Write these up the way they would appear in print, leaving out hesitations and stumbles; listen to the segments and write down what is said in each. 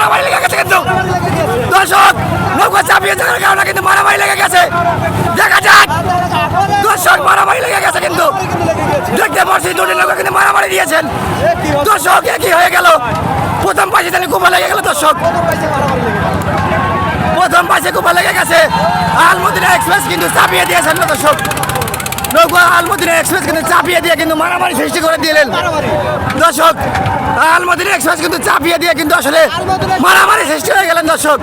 মারামারি লেগে গেছে কিন্তু দর্শক নৌকা চাপিয়ে দেওয়ার কারণে কিন্তু মারামারি লেগে গেছে। দেখা যাক দর্শক মারামারি লেগে গেছে কিন্তু দেখতে পাচ্ছি দুটি নৌকা কিন্তু মারামারি দিয়েছেন। দর্শক একই হয়ে গেল, প্রথম পাশে তাহলে কুপা লেগে গেল। দর্শক প্রথম পাশে কুপা লেগে গেছে। আলমদিনা এক্সপ্রেস কিন্তু চাপিয়ে দিয়েছেন দর্শক। নৌকা আলমদিনা এক্সপ্রেস কিন্তু চাপিয়ে দিয়ে কিন্তু মারামারি সৃষ্টি করে দিলেন দর্শক। আলমদিনা এক্সপ্রেস কিন্তু চাপিয়ে দিয়ে কিন্তু আসলে মারামারি সৃষ্টি হয়ে গেলেন দর্শক।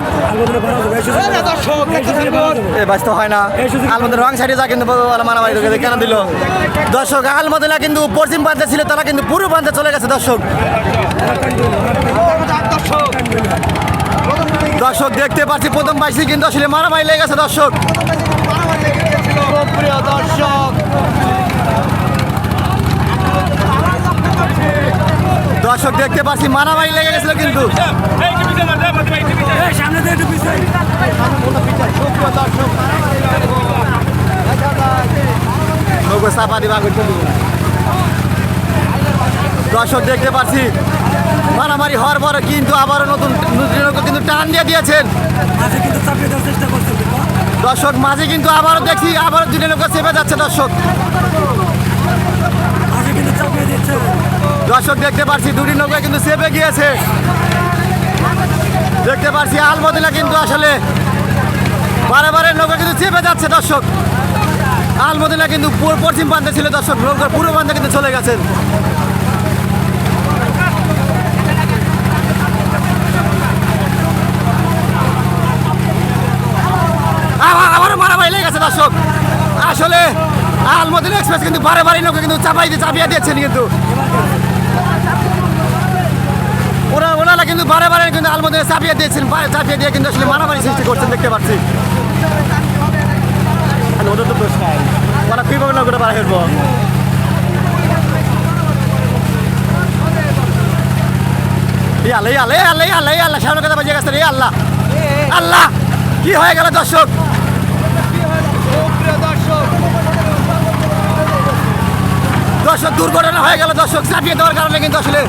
ব্যস্ত হয় না আলমদিনা রং সাইডে যা কিন্তু মারামারি কেন দিল দর্শক। আলমদিনা কিন্তু পশ্চিম প্রান্তে ছিল, তারা কিন্তু পূর্ব প্রান্তে চলে গেছে দর্শক। দর্শক দেখতে পাচ্ছি প্রথম পাইছি কিন্তু আসলে মারামারি লেগে গেছে দর্শক। দর্শক দেখতে পাচ্ছি মারামারি লেগে গেছিল কিন্তু দর্শক দেখতে পাচ্ছি মারামারি হওয়ার পরে কিন্তু আবারও নতুন কিন্তু টান দিয়ে দিয়েছেন দর্শক। মাঝে কিন্তু আবারও দেখছি আবারও দুটো নৌকা চেপে যাচ্ছে দর্শক। দর্শক দেখতে পাচ্ছি দুটি নৌকা কিন্তু চেপে গিয়েছে। দেখতে পাচ্ছি আলমদিনা কিন্তু আসলে বারে বারে নৌকা কিন্তু চেপে যাচ্ছে দর্শক। আলমদিনা কিন্তু পশ্চিম প্রান্তে ছিল দর্শক, নৌকার পূর্ব প্রান্তে কিন্তু চলে গেছেন। আবারও মারামারি লেগে গেছে দর্শক। আসলে আলমদিনা এক্সপ্রেস কিন্তু বারে বারে নৌকা কিন্তু চাপিয়ে দিয়েছেন কিন্তু ওনারা কিন্তু বারে বারে কিন্তু আলমদিনা চাপিয়ে দিয়েছেন, চাপিয়ে দিয়ে কিন্তু আসলে মারামারি সৃষ্টি করছেন দেখতে পাচ্ছি। ওদের তো দোষ নাই, ওরা কীভাবে নৌকাটা বার হেরব। আল্লাহ সামনে কথা বাজিয়ে গেছে রে আল্লাহ আল্লাহ, কি হয়ে গেল দর্শক। দর্শক দুর্ঘটনা হয়ে গেল দর্শক, চাপিয়ে দেওয়ার কারণে কিন্তু আসলে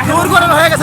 দুর্ঘটনা হয়ে গেছে।